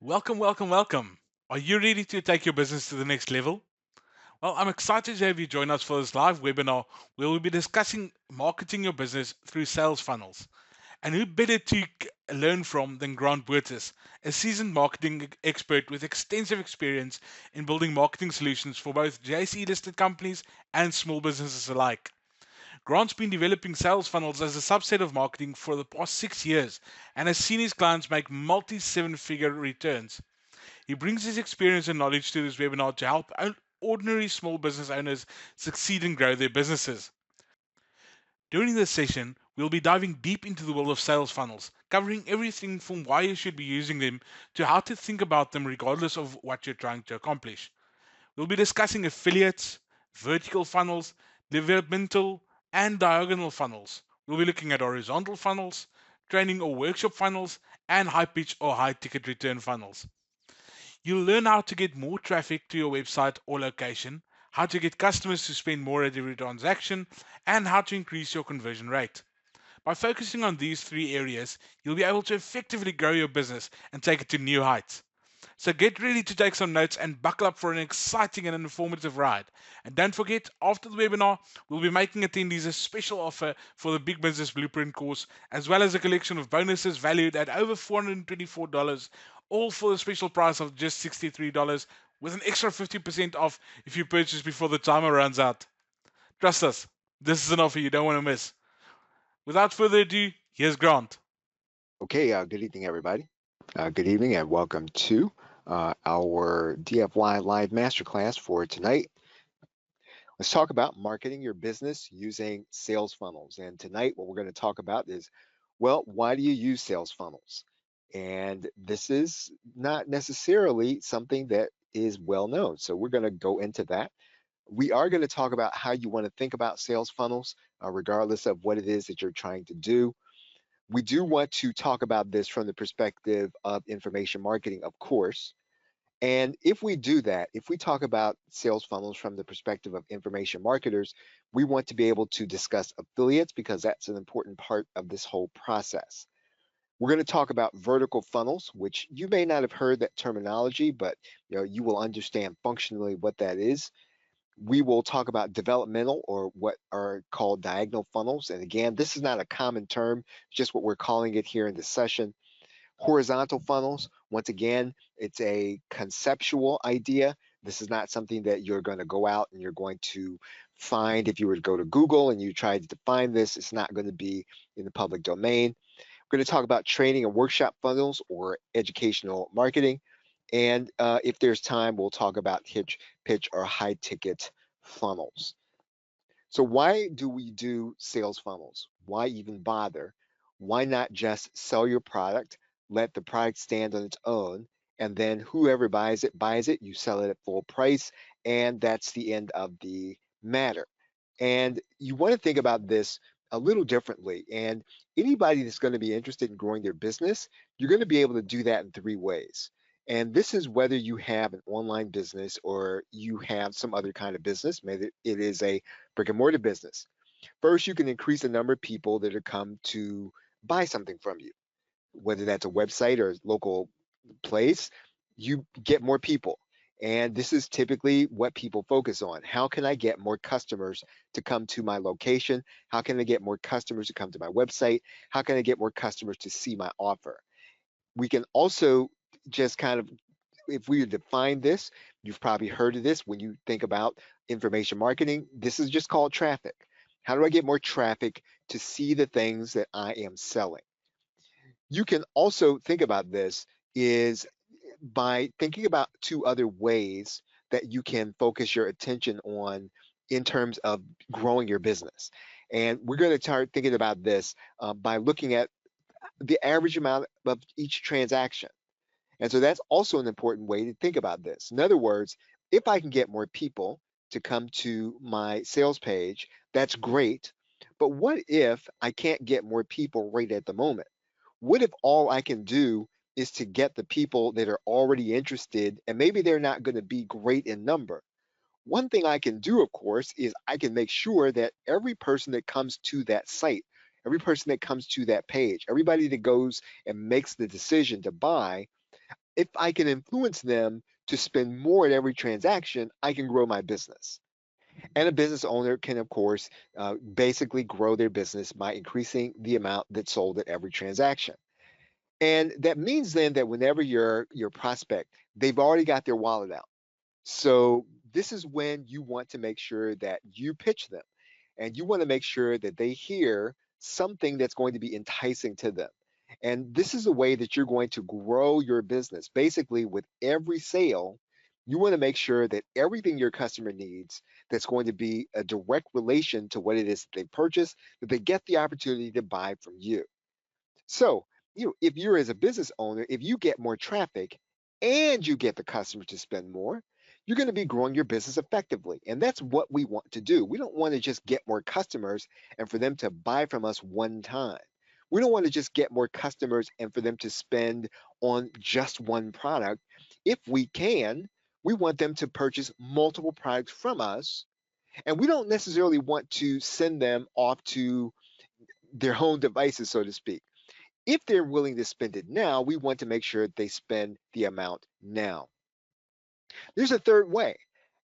Welcome, welcome, welcome. Are you ready to take your business to the next level? Well, I'm excited to have you join us for this live webinar where we'll be discussing marketing your business through sales funnels. And who better to learn from than Grant Burtis, a seasoned marketing expert with extensive experience in building marketing solutions for both JSE listed companies and small businesses alike. Grant's been developing sales funnels as a subset of marketing for the past 6 years and has seen his clients make multi seven figure returns. He brings his experience and knowledge to this webinar to help ordinary small business owners succeed and grow their businesses. During this session, we'll be diving deep into the world of sales funnels, covering everything from why you should be using them to how to think about them regardless of what you're trying to accomplish. We'll be discussing affiliates, vertical funnels, developmental, and diagonal funnels. We'll be looking at horizontal funnels, training or workshop funnels, and high pitch or high ticket return funnels. You'll learn how to get more traffic to your website or location, how to get customers to spend more at every transaction, and how to increase your conversion rate. By focusing on these three areas, you'll be able to effectively grow your business and take it to new heights. So get ready to take some notes and buckle up for an exciting and informative ride. And don't forget, after the webinar, we'll be making attendees a special offer for the Big Business Blueprint course, as well as a collection of bonuses valued at over $424, all for the special price of just $63, with an extra 50% off if you purchase before the timer runs out. Trust us, this is an offer you don't want to miss. Without further ado, here's Grant. Okay, good evening, everybody. Good evening and welcome to our DFY Live Masterclass for tonight. Let's talk about marketing your business using sales funnels. And tonight, what we're going to talk about is, well, why do you use sales funnels? And this is not necessarily something that is well known. So we're going to go into that. We are going to talk about how you want to think about sales funnels, regardless of what it is that you're trying to do. We do want to talk about this from the perspective of information marketing, of course. And if we do that, if we talk about sales funnels from the perspective of information marketers, we want to be able to discuss affiliates because that's an important part of this whole process. We're going to talk about vertical funnels, which you may not have heard that terminology, but you will understand functionally what that is. We will talk about developmental or what are called diagonal funnels. And again, this is not a common term, just what we're calling it here in this session. Horizontal funnels, once again, it's a conceptual idea. This is not something that you're going to go out and you're going to find. If you were to go to Google and you tried to define this, it's not going to be in the public domain. We're going to talk about training and workshop funnels or educational marketing. And if there's time, we'll talk about pitch or high ticket funnels. So why do we do sales funnels? Why even bother? Why not just sell your product, let the product stand on its own, and then whoever buys it, you sell it at full price, and that's the end of the matter. And you want to think about this a little differently. And anybody that's going to be interested in growing their business, you're going to be able to do that in three ways. And this is whether you have an online business or you have some other kind of business, maybe it is a brick and mortar business. First, you can increase the number of people that are come to buy something from you, whether that's a website or a local place, you get more people. And this is typically what people focus on. How can I get more customers to come to my location? How can I get more customers to come to my website? How can I get more customers to see my offer? We can also just kind of, if we define this, you've probably heard of this when you think about information marketing. This is just called traffic. How do I get more traffic to see the things that I am selling? You can also think about this is by thinking about two other ways that you can focus your attention on in terms of growing your business. And we're going to start thinking about this by looking at the average amount of each transaction. And so that's also an important way to think about this. In other words, if I can get more people to come to my sales page, that's great. But what if I can't get more people right at the moment? What if all I can do is to get the people that are already interested and maybe they're not going to be great in number? One thing I can do, of course, is I can make sure that every person that comes to that site, every person that comes to that page, everybody that goes and makes the decision to buy, If I can influence them to spend more at every transaction, I can grow my business. And a business owner can, of course, basically grow their business by increasing the amount that's sold at every transaction. And that means then that whenever your prospect, they've already got their wallet out. So this is when you want to make sure that you pitch them and you want to make sure that they hear something that's going to be enticing to them. And this is a way that you're going to grow your business. Basically, with every sale, you want to make sure that everything your customer needs that's going to be a direct relation to what it is that they purchase, that they get the opportunity to buy from you. So, if you're as a business owner, if you get more traffic and you get the customer to spend more, you're going to be growing your business effectively. And that's what we want to do. We don't want to just get more customers and for them to buy from us one time. We don't want to just get more customers and for them to spend on just one product. If we can, we want them to purchase multiple products from us. And we don't necessarily want to send them off to their own devices, so to speak. If they're willing to spend it now, we want to make sure they spend the amount now. There's a third way.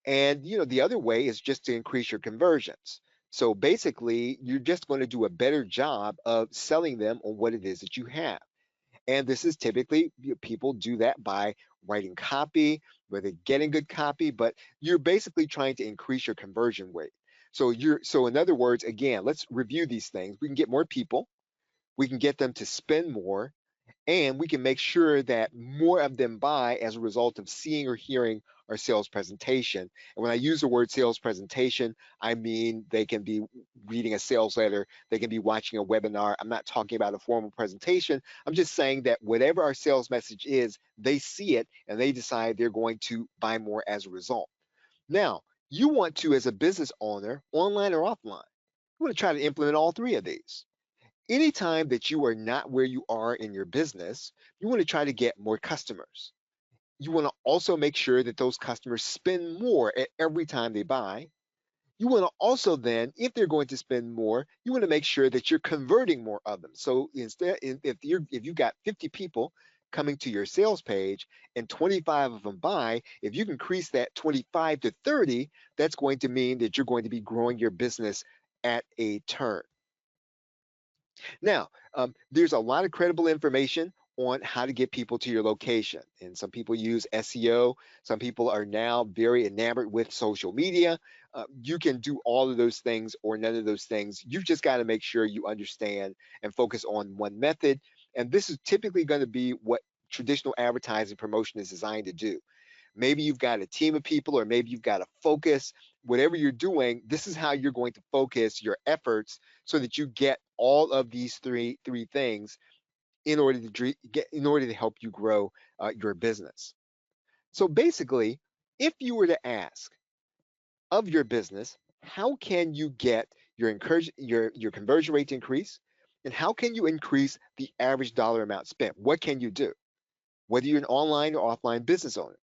And the other way is just to increase your conversions. So basically, you're just going to do a better job of selling them on what it is that you have. And this is typically people do that by writing copy, whether getting good copy, but you're basically trying to increase your conversion rate. So in other words, again, let's review these things. We can get more people, we can get them to spend more, and we can make sure that more of them buy as a result of seeing or hearing our sales presentation. And when I use the word sales presentation, I mean they can be reading a sales letter, they can be watching a webinar. I'm not talking about a formal presentation. I'm just saying that whatever our sales message is, they see it and they decide they're going to buy more as a result. Now, you want to, as a business owner, online or offline, you want to try to implement all three of these. Anytime that you are not where you are in your business, you want to try to get more customers. You want to also make sure that those customers spend more at every time they buy. You want to also then, if they're going to spend more, you want to make sure that you're converting more of them. So instead, if you got 50 people coming to your sales page and 25 of them buy, if you can increase that 25 to 30, that's going to mean that you're going to be growing your business at a turn. Now, there's a lot of credible information on how to get people to your location. And some people use SEO. Some people are now very enamored with social media. You can do all of those things or none of those things. You've just got to make sure you understand and focus on one method. And this is typically going to be what traditional advertising promotion is designed to do. Maybe you've got a team of people, or maybe you've got a focus. Whatever you're doing, this is how you're going to focus your efforts so that you get all of these three things in order to help you grow your business. So basically, if you were to ask of your business, how can you get your conversion rate to increase, and how can you increase the average dollar amount spent? What can you do? Whether you're an online or offline business owner,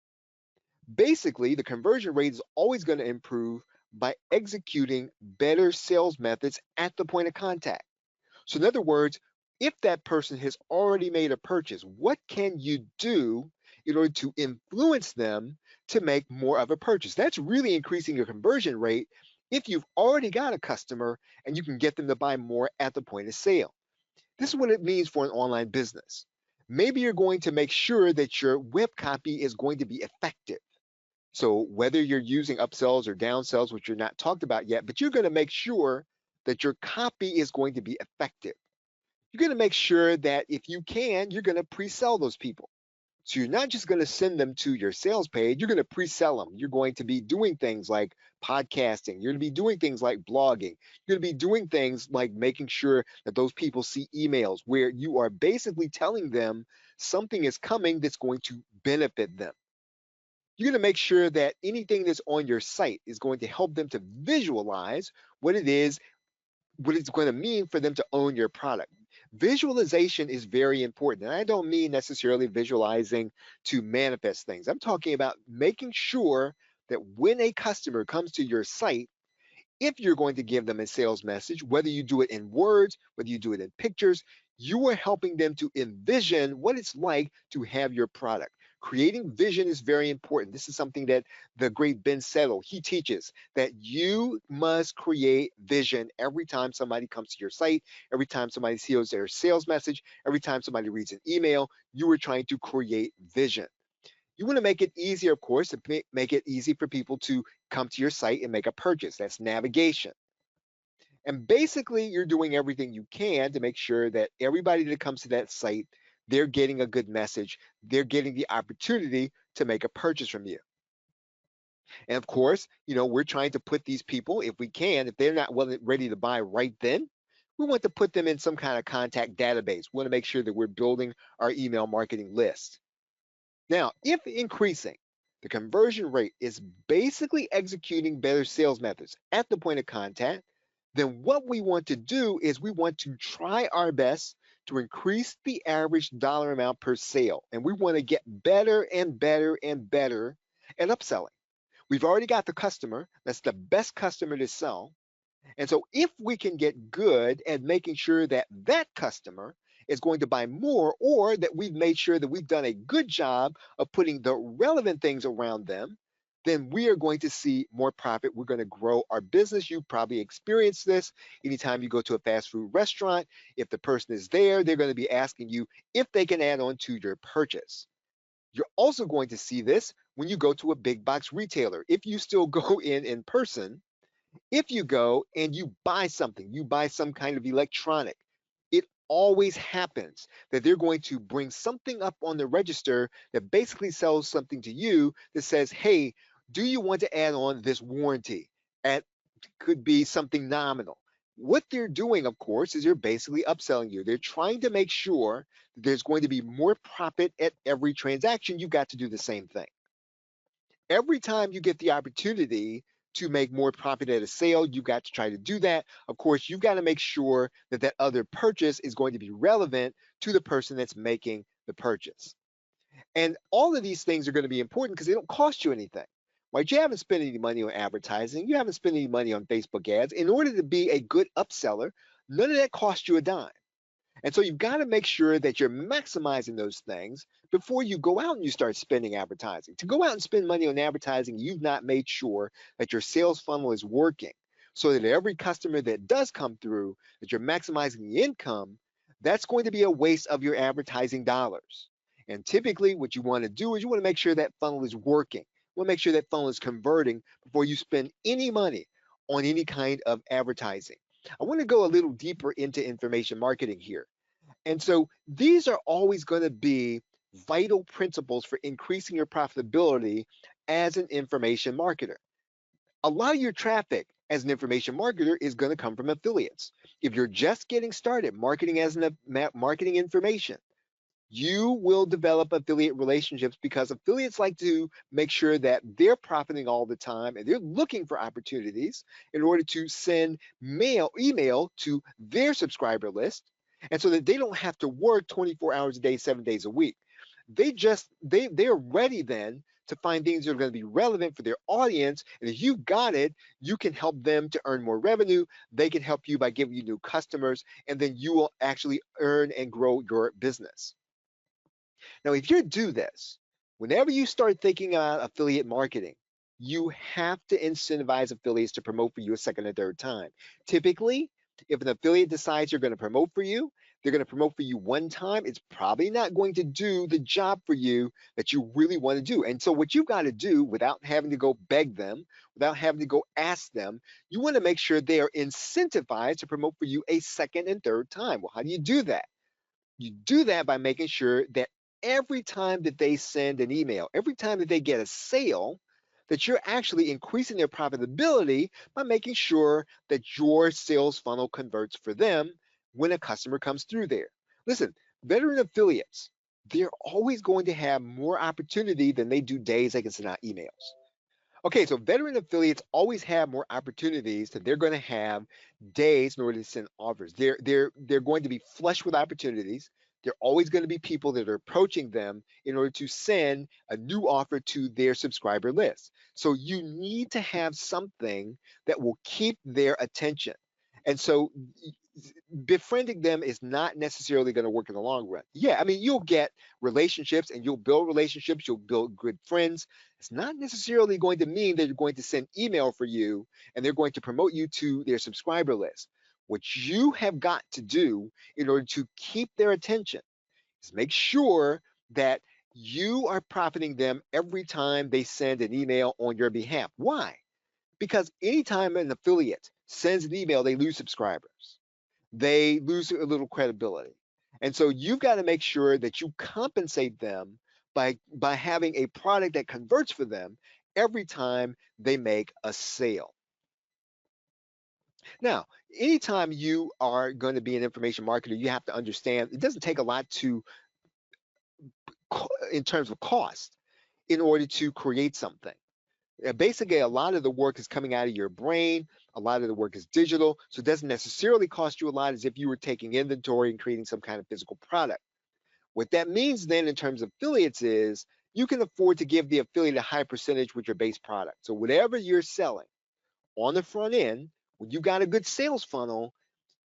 basically, the conversion rate is always going to improve by executing better sales methods at the point of contact. So, in other words, if that person has already made a purchase, what can you do in order to influence them to make more of a purchase? That's really increasing your conversion rate if you've already got a customer and you can get them to buy more at the point of sale. This is what it means for an online business. Maybe you're going to make sure that your web copy is going to be effective. So whether you're using upsells or downsells, which you're not talked about yet, but you're going to make sure that your copy is going to be effective. You're going to make sure that if you can, you're going to pre-sell those people. So you're not just going to send them to your sales page, you're going to pre-sell them. You're going to be doing things like podcasting. You're going to be doing things like blogging. You're going to be doing things like making sure that those people see emails where you are basically telling them something is coming that's going to benefit them. You're going to make sure that anything that's on your site is going to help them to visualize what it is, what it's going to mean for them to own your product. Visualization is very important. And I don't mean necessarily visualizing to manifest things. I'm talking about making sure that when a customer comes to your site, if you're going to give them a sales message, whether you do it in words, whether you do it in pictures, you are helping them to envision what it's like to have your product, Creating vision is very important. This is something that the great Ben Settle, he teaches that you must create vision every time somebody comes to your site, every time somebody sees their sales message, every time somebody reads an email, you are trying to create vision. You want to make it easier, of course, to make it easy for people to come to your site and make a purchase. That's navigation. And basically, you're doing everything you can to make sure that everybody that comes to that site, they're getting a good message. They're getting the opportunity to make a purchase from you. And of course, we're trying to put these people, if we can, if they're not ready to buy right then, we want to put them in some kind of contact database. We want to make sure that we're building our email marketing list. Now, if increasing the conversion rate is basically executing better sales methods at the point of contact, then what we want to do is we want to try our best to increase the average dollar amount per sale. And we want to get better and better and better at upselling. We've already got the customer. That's the best customer to sell. And so if we can get good at making sure that that customer is going to buy more, or that we've made sure that we've done a good job of putting the relevant things around them, then we are going to see more profit. We're going to grow our business. You probably experienced this anytime you go to a fast food restaurant. If the person is there, they're going to be asking you if they can add on to your purchase. You're also going to see this when you go to a big box retailer. If you still go in person, if you go and you buy something, you buy some kind of electronic, it always happens that they're going to bring something up on the register that basically sells something to you that says, hey, do you want to add on this warranty? And could be something nominal. What they're doing, of course, is they're basically upselling you. They're trying to make sure that there's going to be more profit at every transaction. You've got to do the same thing. Every time you get the opportunity to make more profit at a sale, you've got to try to do that. Of course, you've got to make sure that that other purchase is going to be relevant to the person that's making the purchase. And all of these things are going to be important because they don't cost you anything. Right? You haven't spent any money on advertising. You haven't spent any money on Facebook ads. In order to be a good upseller, none of that costs you a dime. And so you've got to make sure that you're maximizing those things before you go out and you start spending advertising. To go out and spend money on advertising, you've not made sure that your sales funnel is working so that every customer that does come through, that you're maximizing the income, that's going to be a waste of your advertising dollars. And typically what you want to do is you want to make sure that funnel is working. You want to make sure that funnel is converting before you spend any money on any kind of advertising. I want to go a little deeper into information marketing here. And so these are always going to be vital principles for increasing your profitability as an information marketer. A lot of your traffic as an information marketer is going to come from affiliates. If you're just getting started marketing as an marketing information, you will develop affiliate relationships because affiliates like to make sure that they're profiting all the time and they're looking for opportunities in order to send email to their subscriber list, and so that they don't have to work 24 hours a day, 7 days a week. They're ready then to find things that are going to be relevant for their audience, and if you've got it, you can help them to earn more revenue. They can help you by giving you new customers, and then you will actually earn and grow your business. Now, if you do this, whenever you start thinking about affiliate marketing, you have to incentivize affiliates to promote for you a second or third time. Typically, if an affiliate decides you're going to promote for you, they're going to promote for you one time. It's probably not going to do the job for you that you really want to do. And so, what you've got to do without having to go beg them, without having to go ask them, you want to make sure they are incentivized to promote for you a second and third time. Well, how do you do that? You do that by making sure that every time that they send an email, every time that they get a sale, that you're actually increasing their profitability by making sure that your sales funnel converts for them when a customer comes through there. Listen, veteran affiliates, they're always going to have more opportunity than they do days they can send out emails. Okay, so veteran affiliates always have more opportunities that they're going to have days in order to send offers. They're going to be flush with opportunities. There are always going to be people that are approaching them in order to send a new offer to their subscriber list. So you need to have something that will keep their attention. And so befriending them is not necessarily going to work in the long run. Yeah, I mean, you'll get relationships and you'll build relationships, you'll build good friends. It's not necessarily going to mean that you're going to send email for you and they're going to promote you to their subscriber list. What you have got to do in order to keep their attention is make sure that you are profiting them every time they send an email on your behalf. Why? Because anytime an affiliate sends an email, they lose subscribers, they lose a little credibility. And so you've got to make sure that you compensate them by having a product that converts for them every time they make a sale. Now, anytime you are going to be an information marketer, you have to understand it doesn't take a lot to in terms of cost in order to create something. Basically, a lot of the work is coming out of your brain. A lot of the work is digital, so it doesn't necessarily cost you a lot as if you were taking inventory and creating some kind of physical product. What that means then in terms of affiliates is you can afford to give the affiliate a high percentage with your base product. So whatever you're selling on the front end, when you got a good sales funnel,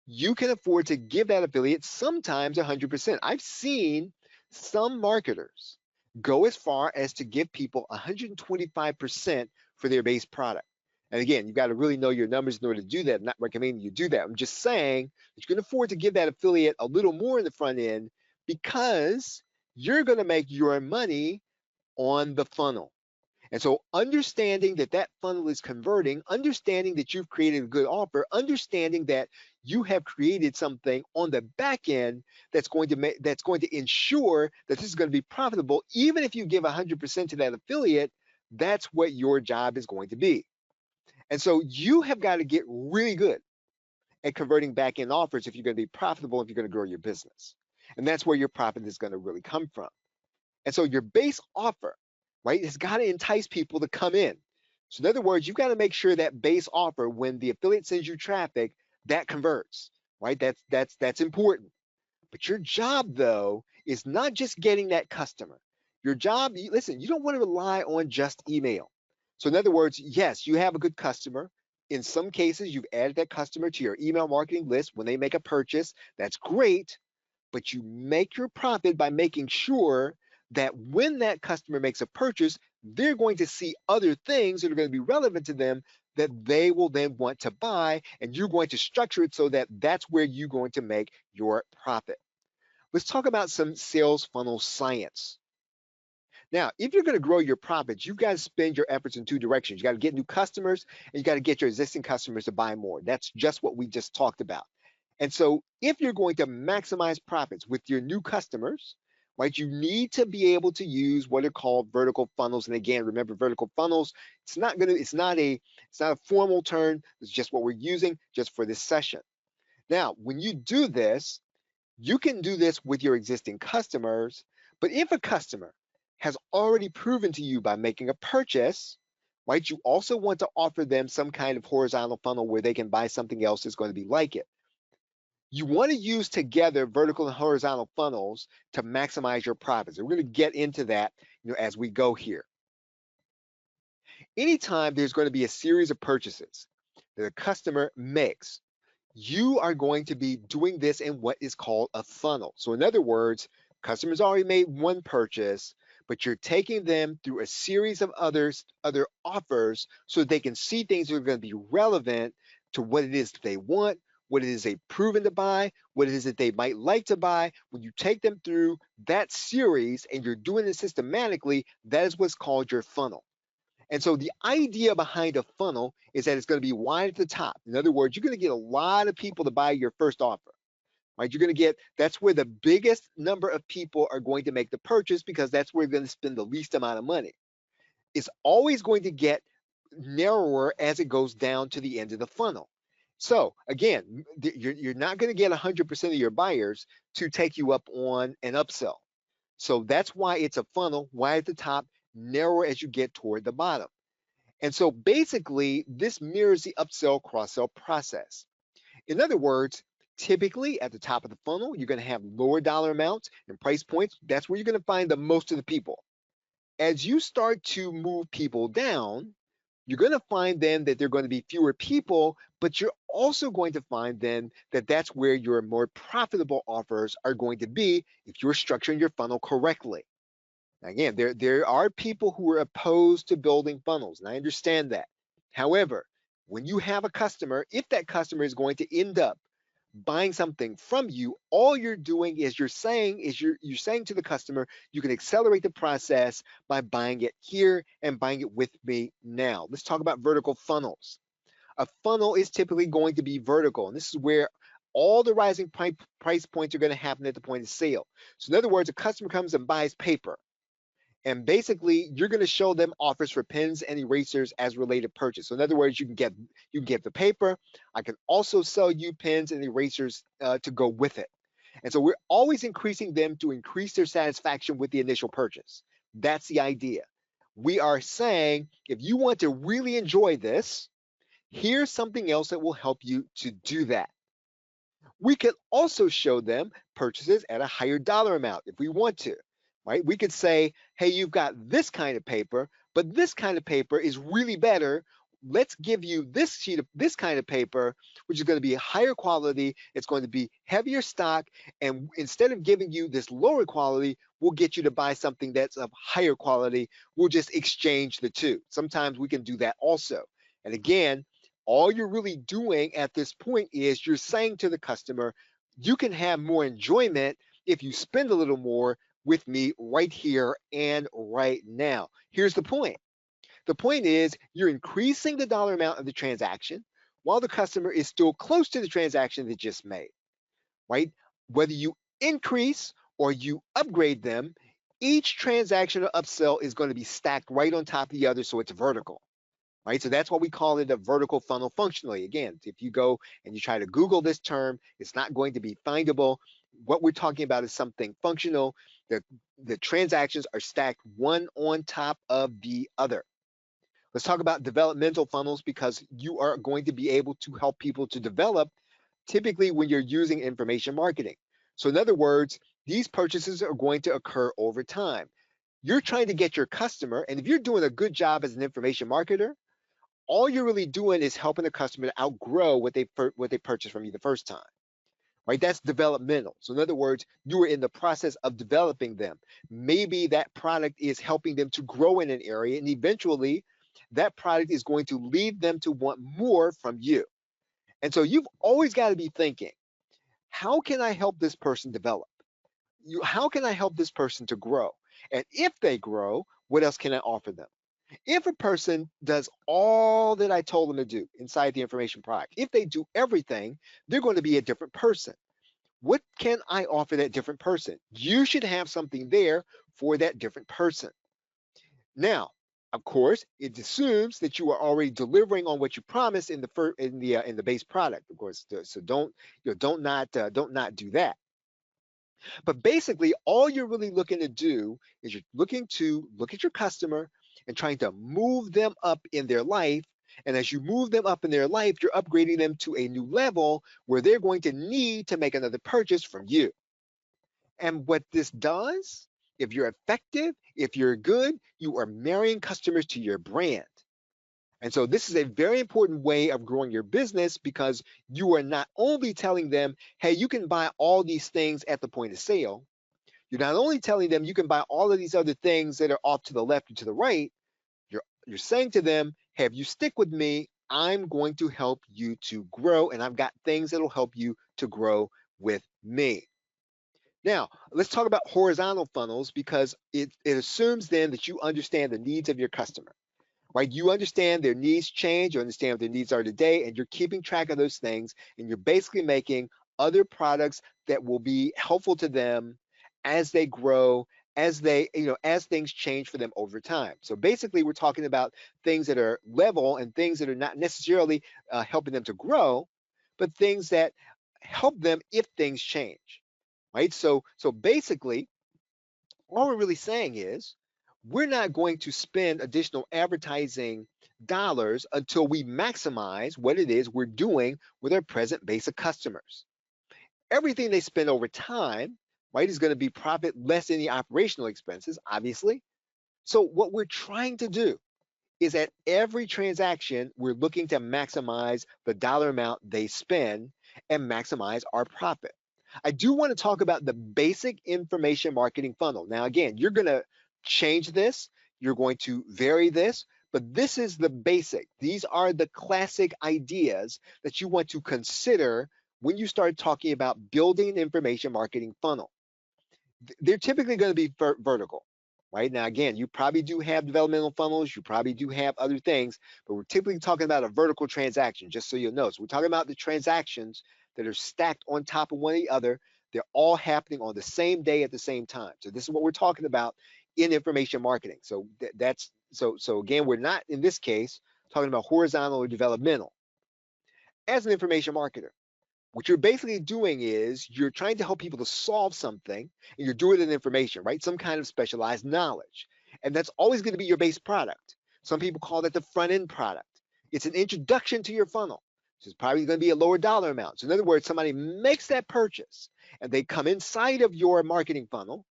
you can afford to give that affiliate sometimes 100%. I've seen some marketers go as far as to give people 125% for their base product. And again, you've got to really know your numbers in order to do that. I'm not recommending you do that. I'm just saying that you can afford to give that affiliate a little more in the front end because you're going to make your money on the funnel. And so understanding that that funnel is converting, understanding that you've created a good offer, understanding that you have created something on the back end that's going to ensure that this is going to be profitable, even if you give 100% to that affiliate, that's what your job is going to be. And so you have got to get really good at converting back end offers if you're going to be profitable, if you're going to grow your business. And that's where your profit is going to really come from. And so your base offer, right, has got to entice people to come in. So in other words, you've got to make sure that base offer, when the affiliate sends you traffic, that converts, right? That's important. But your job though is not just getting that customer. Your job, listen, you don't want to rely on just email. So in other words, yes, you have a good customer. In some cases, you've added that customer to your email marketing list when they make a purchase. That's great, but you make your profit by making sure that when that customer makes a purchase, they're going to see other things that are going to be relevant to them that they will then want to buy, and you're going to structure it so that that's where you're going to make your profit. Let's talk about some sales funnel science. Now, if you're going to grow your profits, you've got to spend your efforts in two directions. You got to get new customers and you got to get your existing customers to buy more. That's just what we just talked about. And so, if you're going to maximize profits with your new customers, right, you need to be able to use what are called vertical funnels. And again, remember, vertical funnels, it's not a formal term. It's just what we're using just for this session. Now, when you do this, you can do this with your existing customers, but if a customer has already proven to you by making a purchase, right, you also want to offer them some kind of horizontal funnel where they can buy something else that's going to be like it. You want to use together vertical and horizontal funnels to maximize your profits. And we're going to get into that, as we go here. Anytime there's going to be a series of purchases that a customer makes, you are going to be doing this in what is called a funnel. So in other words, customers already made one purchase, but you're taking them through a series of other offers so they can see things that are going to be relevant to what it is that they want, what it is they've proven to buy, what it is that they might like to buy. When you take them through that series and you're doing it systematically, that is what's called your funnel. And so the idea behind a funnel is that it's going to be wide at the top. In other words, you're going to get a lot of people to buy your first offer, right? You're going to get, that's where the biggest number of people are going to make the purchase because that's where you're going to spend the least amount of money. It's always going to get narrower as it goes down to the end of the funnel. So again, you're not going to get 100% of your buyers to take you up on an upsell. So that's why it's a funnel, wide at the top, narrower as you get toward the bottom. And so basically, this mirrors the upsell cross-sell process. In other words, typically at the top of the funnel, you're going to have lower dollar amounts and price points. That's where you're going to find the most of the people. As you start to move people down, You're going to find then that there are going to be fewer people, but you're also going to find then that that's where your more profitable offers are going to be if you're structuring your funnel correctly. Again, there are people who are opposed to building funnels, and I understand that. However, when you have a customer, if that customer is going to end up buying something from you, all you're doing is you're saying to the customer, you can accelerate the process by buying it here and buying it with me now. Let's talk about vertical funnels. A funnel is typically going to be vertical, and this is where all the rising price points are going to happen at the point of sale. So in other words, a customer comes and buys paper, and basically you're going to show them offers for pens and erasers as related purchase. So in other words, you can get the paper. I can also sell you pens and erasers to go with it. And so we're always increasing them to increase their satisfaction with the initial purchase. That's the idea. We are saying, if you want to really enjoy this, here's something else that will help you to do that. We could also show them purchases at a higher dollar amount if we want to, right? We could say, hey, you've got this kind of paper, but this kind of paper is really better. Let's give you this sheet of this kind of paper, which is going to be higher quality. It's going to be heavier stock. And instead of giving you this lower quality, we'll get you to buy something that's of higher quality. We'll just exchange the two. Sometimes we can do that also. And again, all you're really doing at this point is you're saying to the customer, you can have more enjoyment if you spend a little more with me right here and right now. Here's the point. The point is you're increasing the dollar amount of the transaction while the customer is still close to the transaction they just made, right? Whether you increase or you upgrade them, each transaction or upsell is going to be stacked right on top of the other, so it's vertical. Right? So that's why we call it a vertical funnel functionally. Again, if you go and you try to Google this term, it's not going to be findable. What we're talking about is something functional. The transactions are stacked one on top of the other. Let's talk about developmental funnels, because you are going to be able to help people to develop typically when you're using information marketing. So in other words, these purchases are going to occur over time. You're trying to get your customer, and if you're doing a good job as an information marketer, all you're really doing is helping the customer to outgrow what they purchased from you the first time, right? That's developmental. So in other words, you are in the process of developing them. Maybe that product is helping them to grow in an area, and eventually that product is going to lead them to want more from you. And so you've always got to be thinking, how can I help this person develop? How can I help this person to grow? And if they grow, what else can I offer them? If a person does all that I told them to do inside the information product, if they do everything, they're going to be a different person. What can I offer that different person? You should have something there for that different person. Now, of course, it assumes that you are already delivering on what you promised in the base product. Of course, so don't not do that. But basically, all you're really looking to do is you're looking to look at your customer and trying to move them up in their life. And as you move them up in their life, you're upgrading them to a new level where they're going to need to make another purchase from you. And what this does, if you're effective, if you're good, you are marrying customers to your brand. And so this is a very important way of growing your business, because you are not only telling them, hey, you can buy all these things at the point of sale. You're not only telling them you can buy all of these other things that are off to the left or to the right. You're saying to them, hey, if you stick with me, I'm going to help you to grow, and I've got things that'll help you to grow with me. Now, let's talk about horizontal funnels, because it assumes then that you understand the needs of your customer, right? You understand their needs change, you understand what their needs are today, and you're keeping track of those things, and you're basically making other products that will be helpful to them as they grow, as things change for them over time. So basically, we're talking about things that are level and things that are not necessarily helping them to grow, but things that help them if things change, right? So basically, all we're really saying is we're not going to spend additional advertising dollars until we maximize what it is we're doing with our present base of customers. Everything they spend over time, right, is going to be profit less any operational expenses, obviously. So what we're trying to do is at every transaction, we're looking to maximize the dollar amount they spend and maximize our profit. I do want to talk about the basic information marketing funnel. Now, again, you're going to change this, you're going to vary this, but this is the basic. These are the classic ideas that you want to consider when you start talking about building an information marketing funnel. They're typically going to be vertical, right? Now, again, you probably do have developmental funnels, you probably do have other things, but we're typically talking about a vertical transaction, just so you'll know. So we're talking about the transactions that are stacked on top of one of the other. They're all happening on the same day at the same time. So this is what we're talking about in information marketing. So that's so again, we're not in this case talking about horizontal or developmental. As an information marketer, what you're basically doing is you're trying to help people to solve something, and you're doing it in information, right? Some kind of specialized knowledge. And that's always going to be your base product. Some people call that the front end product. It's an introduction to your funnel. So it's probably going to be a lower dollar amount. So in other words, somebody makes that purchase and they come inside of your marketing funnel.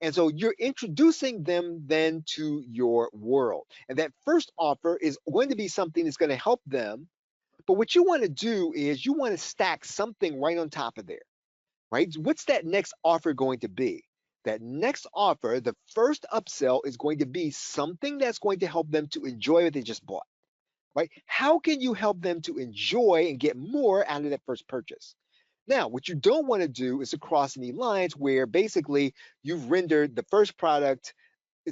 And so you're introducing them then to your world. And that first offer is going to be something that's going to help them, but what you want to do is you want to stack something right on top of there, right? What's that next offer going to be? That next offer, the first upsell is going to be something that's going to help them to enjoy what they just bought, right? How can you help them to enjoy and get more out of that first purchase? Now, what you don't want to do is to cross any lines where basically you've rendered the first product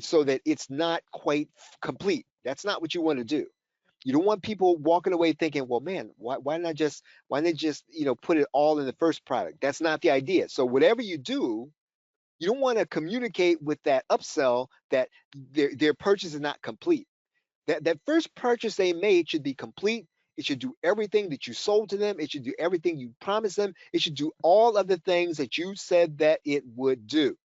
so that it's not quite complete. That's not what you want to do. You don't want people walking away thinking, well, man, why not just why not just put it all in the first product? That's not the idea. So whatever you do, you don't want to communicate with that upsell that their purchase is not complete. That first purchase they made should be complete. It should do everything that you sold to them. It should do everything you promised them. It should do all of the things that you said that it would do.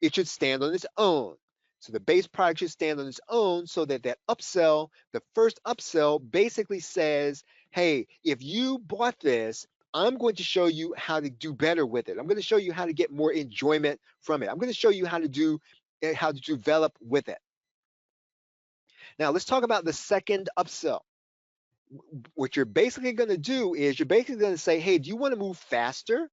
It should stand on its own. So the base product should stand on its own so that that upsell, the first upsell basically says, hey, if you bought this, I'm going to show you how to do better with it. I'm going to show you how to get more enjoyment from it. I'm going to show you how to develop with it. Now let's talk about the second upsell. What you're basically going to do is you're basically going to say, hey, do you want to move faster?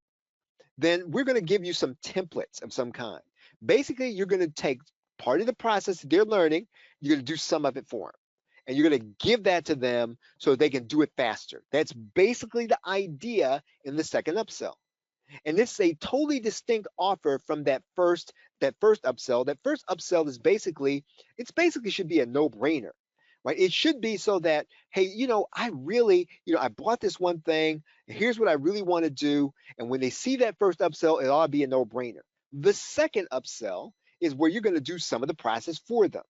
Then we're going to give you some templates of some kind. Basically, you're going to take part of the process that they're learning, you're going to do some of it for them. And you're going to give that to them so they can do it faster. That's basically the idea in the second upsell. And this is a totally distinct offer from that first upsell. That first upsell is basically, it's basically should be a no-brainer, right? It should be so that, hey, I really, I bought this one thing, and here's what I really want to do. And when they see that first upsell, it ought to be a no-brainer. The second upsell is where you're going to do some of the process for them,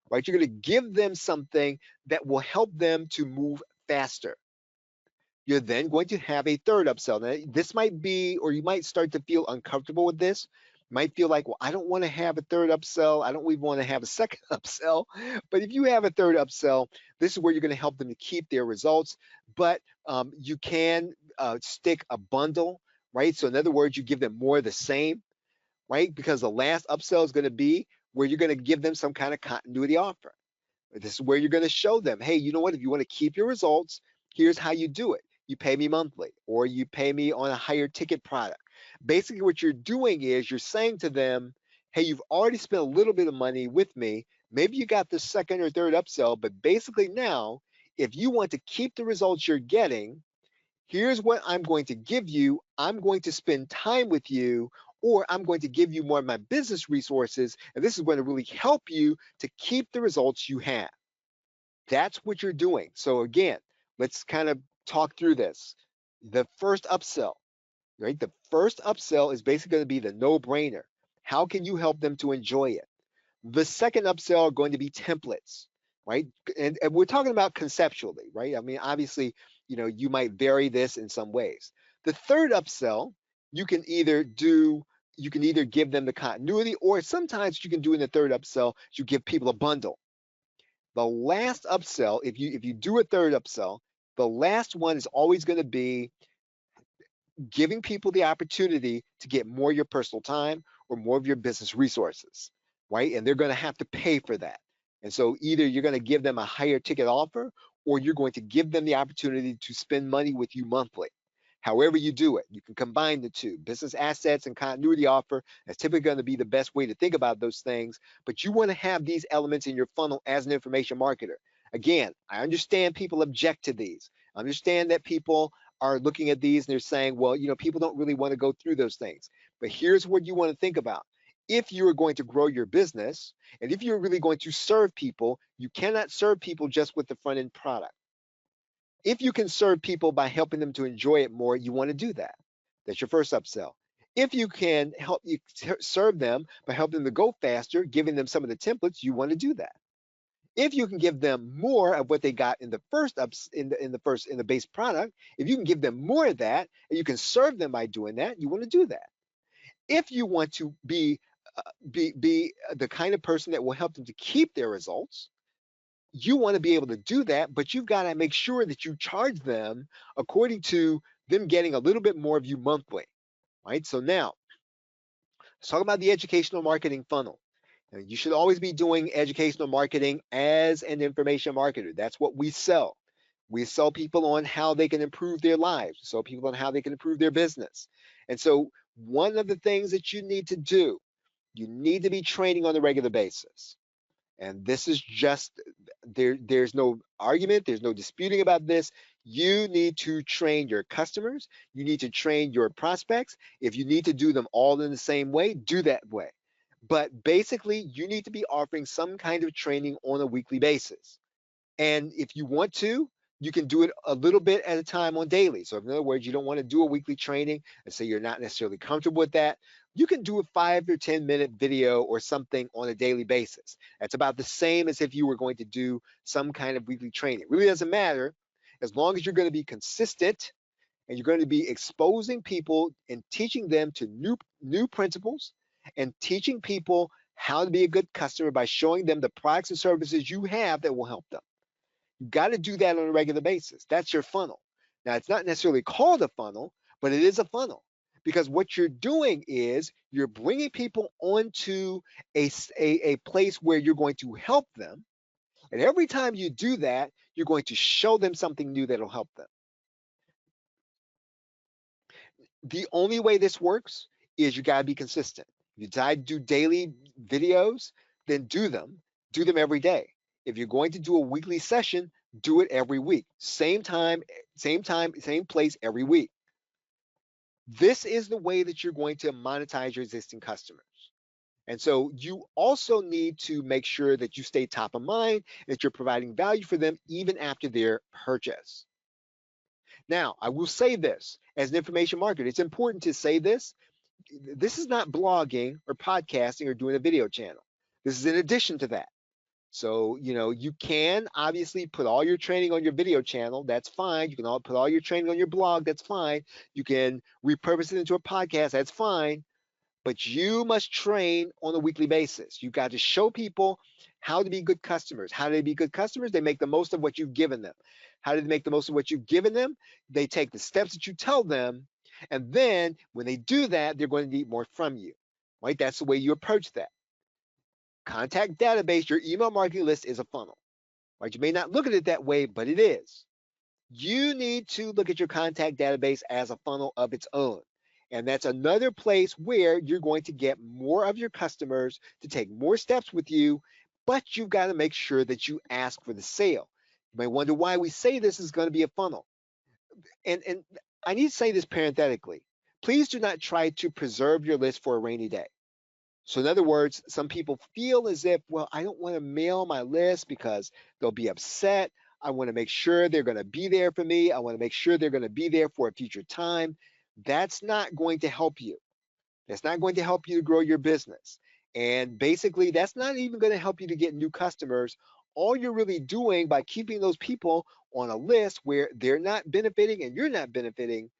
right? You're going to give them something that will help them to move faster. You're then going to have a third upsell. Now, this might be, or you might start to feel uncomfortable with this. You might feel like, well, I don't want to have a third upsell. I don't even want to have a second upsell. But if you have a third upsell, this is where you're going to help them to keep their results. But you can stick a bundle, right? So in other words, you give them more of the same, right? Because the last upsell is going to be where you're going to give them some kind of continuity offer. This is where you're going to show them, hey, you know what? If you want to keep your results, here's how you do it. You pay me monthly, or you pay me on a higher ticket product. Basically, what you're doing is you're saying to them, hey, you've already spent a little bit of money with me. Maybe you got the second or third upsell, but basically now, if you want to keep the results you're getting, here's what I'm going to give you. I'm going to spend time with you, or I'm going to give you more of my business resources. And this is going to really help you to keep the results you have. That's what you're doing. So again, let's kind of talk through this. The first upsell, right? The first upsell is basically going to be the no-brainer. How can you help them to enjoy it? The second upsell are going to be templates, right? And we're talking about conceptually, right? I mean, obviously, you might vary this in some ways. The third upsell, you can either do, you can either give them the continuity, or sometimes you can do in the third upsell, you give people a bundle. The last upsell, if you do a third upsell, the last one is always going to be giving people the opportunity to get more of your personal time or more of your business resources, right? And they're going to have to pay for that. And so either you're going to give them a higher ticket offer or you're going to give them the opportunity to spend money with you monthly. However you do it, you can combine the two. Business assets and continuity offer is typically going to be the best way to think about those things, but you want to have these elements in your funnel as an information marketer. Again, I understand people object to these. I understand that people are looking at these and they're saying, well, people don't really want to go through those things. But here's what you want to think about. If you are going to grow your business and if you're really going to serve people, you cannot serve people just with the front end product. If you can serve people by helping them to enjoy it more, you want to do that. That's your first upsell. If you can help you serve them by helping them to go faster, giving them some of the templates, you want to do that. If you can give them more of what they got in the first ups in the base product, if you can give them more of that and you can serve them by doing that, you want to do that. If you want to be the kind of person that will help them to keep their results, you want to be able to do that, but you've got to make sure that you charge them according to them getting a little bit more of you monthly, right? So now let's talk about the educational marketing funnel. Now, you should always be doing educational marketing as an information marketer. That's what we sell. We sell people on how they can improve their lives, we sell people on how they can improve their business. And so one of the things that you need to do, you need to be training on a regular basis. And this is just there's no argument, there's no disputing about this. You need to train your customers, you need to train your prospects. If you need to do them all in the same way, do that way. But basically, you need to be offering some kind of training on a weekly basis. And if you want to, you can do it a little bit at a time on daily. So, in other words, you don't want to do a weekly training and say you're not necessarily comfortable with that. You can do a 5 or 10 minute video or something on a daily basis. That's about the same as if you were going to do some kind of weekly training. It really doesn't matter as long as you're going to be consistent and you're going to be exposing people and teaching them to new principles and teaching people how to be a good customer by showing them the products and services you have that will help them. You got to do that on a regular basis. That's your funnel. Now, it's not necessarily called a funnel, but it is a funnel because what you're doing is you're bringing people onto a place where you're going to help them. And every time you do that, you're going to show them something new that'll help them. The only way this works is you got to be consistent. If you decide to do daily videos, then do them. Do them every day. If you're going to do a weekly session, do it every week. Same time, same place every week. This is the way that you're going to monetize your existing customers. And so you also need to make sure that you stay top of mind, that you're providing value for them even after their purchase. Now, I will say this as an information marketer, it's important to say this. This is not blogging or podcasting or doing a video channel. This is in addition to that. So, you can obviously put all your training on your video channel. That's fine. You can put all your training on your blog. That's fine. You can repurpose it into a podcast. That's fine. But you must train on a weekly basis. You've got to show people how to be good customers. How do they be good customers? They make the most of what you've given them. How do they make the most of what you've given them? They take the steps that you tell them. And then when they do that, they're going to need more from you. Right? That's the way you approach that. Contact database, your email marketing list is a funnel. Right? You may not look at it that way, but it is. You need to look at your contact database as a funnel of its own. And that's another place where you're going to get more of your customers to take more steps with you, but you've got to make sure that you ask for the sale. You may wonder why we say this is going to be a funnel. And I need to say this parenthetically. Please do not try to preserve your list for a rainy day. So in other words, some people feel as if, well, I don't want to mail my list because they'll be upset. I want to make sure they're going to be there for me. I want to make sure they're going to be there for a future time. That's not going to help you. That's not going to help you to grow your business. And basically, that's not even going to help you to get new customers. All you're really doing by keeping those people on a list where they're not benefiting and you're not benefiting,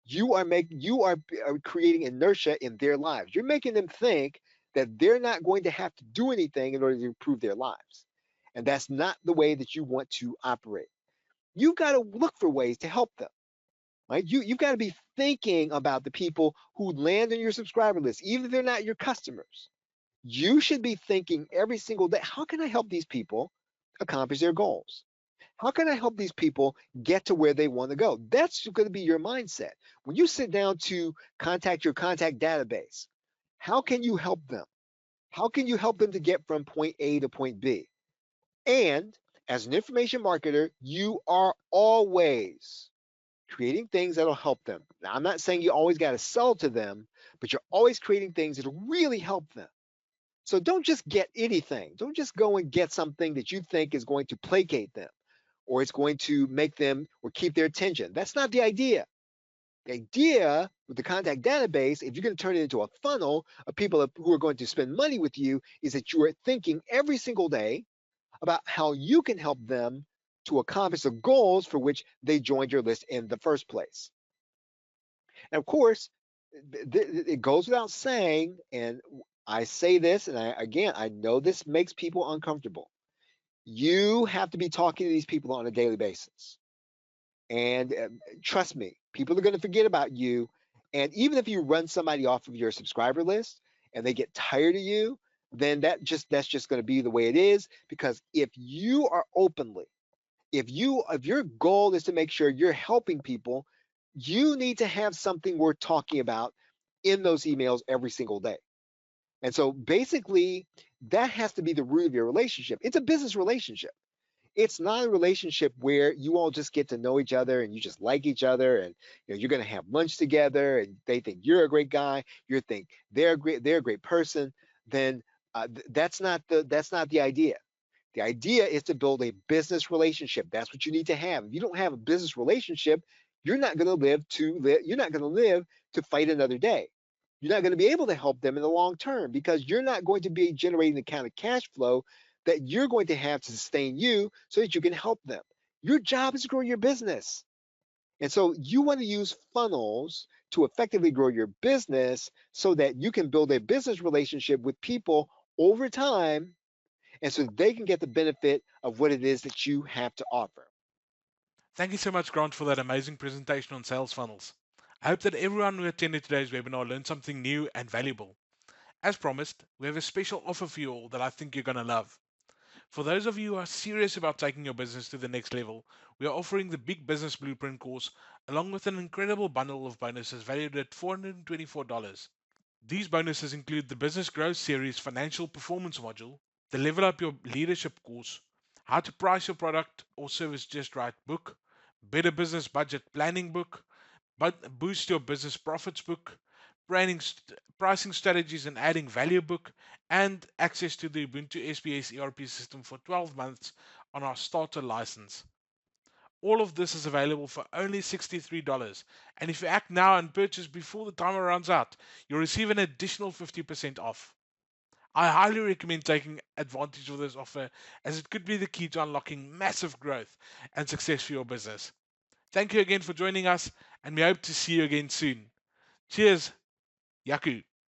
you are creating inertia in their lives. You're making them think that they're not going to have to do anything in order to improve their lives. And that's not the way that you want to operate. You've got to look for ways to help them. Right? You've got to be thinking about the people who land on your subscriber list, even if they're not your customers. You should be thinking every single day, how can I help these people accomplish their goals? How can I help these people get to where they want to go? That's going to be your mindset. When you sit down to contact your contact database, how can you help them? How can you help them to get from point A to point B? And as an information marketer, you are always creating things that'll help them. Now, I'm not saying you always got to sell to them, but you're always creating things that'll really help them. So don't just get anything. Don't just go and get something that you think is going to placate them or it's going to make them or keep their attention. That's not the idea. The idea with the contact database, if you're going to turn it into a funnel of people who are going to spend money with you, is that you are thinking every single day about how you can help them to accomplish the goals for which they joined your list in the first place. And of course, it goes without saying, and I say this, and again, I know this makes people uncomfortable. You have to be talking to these people on a daily basis. And trust me, people are going to forget about you. And even if you run somebody off of your subscriber list and they get tired of you, then that's just going to be the way it is. Because if you are openly, if your goal is to make sure you're helping people, you need to have something worth talking about in those emails every single day. And so basically, that has to be the root of your relationship. It's a business relationship. It's not a relationship where you all just get to know each other and you just like each other and you're going to have lunch together and they think you're a great guy, you think they're a great person. Then that's not the idea. The idea is to build a business relationship. That's what you need to have. If you don't have a business relationship, you're not going to live to fight another day. You're not going to be able to help them in the long term because you're not going to be generating the kind of cash flow that you're going to have to sustain you so that you can help them. Your job is to grow your business. And so you want to use funnels to effectively grow your business so that you can build a business relationship with people over time and so they can get the benefit of what it is that you have to offer. Thank you so much, Grant, for that amazing presentation on sales funnels. I hope that everyone who attended today's webinar learned something new and valuable. As promised, we have a special offer for you all that I think you're going to love. For those of you who are serious about taking your business to the next level, we are offering the Big Business Blueprint course along with an incredible bundle of bonuses valued at $424. These bonuses include the Business Growth Series Financial Performance module, the Level Up Your Leadership course, How to Price Your Product or Service Just Right book, Better Business Budget Planning book, Boost Your Business Profits book, Pricing Strategies and Adding Value book, and access to the Ubuntu SBS ERP system for 12 months on our starter license. All of this is available for only $63. And if you act now and purchase before the timer runs out, you'll receive an additional 50% off. I highly recommend taking advantage of this offer as it could be the key to unlocking massive growth and success for your business. Thank you again for joining us, and we hope to see you again soon. Cheers, Yaku.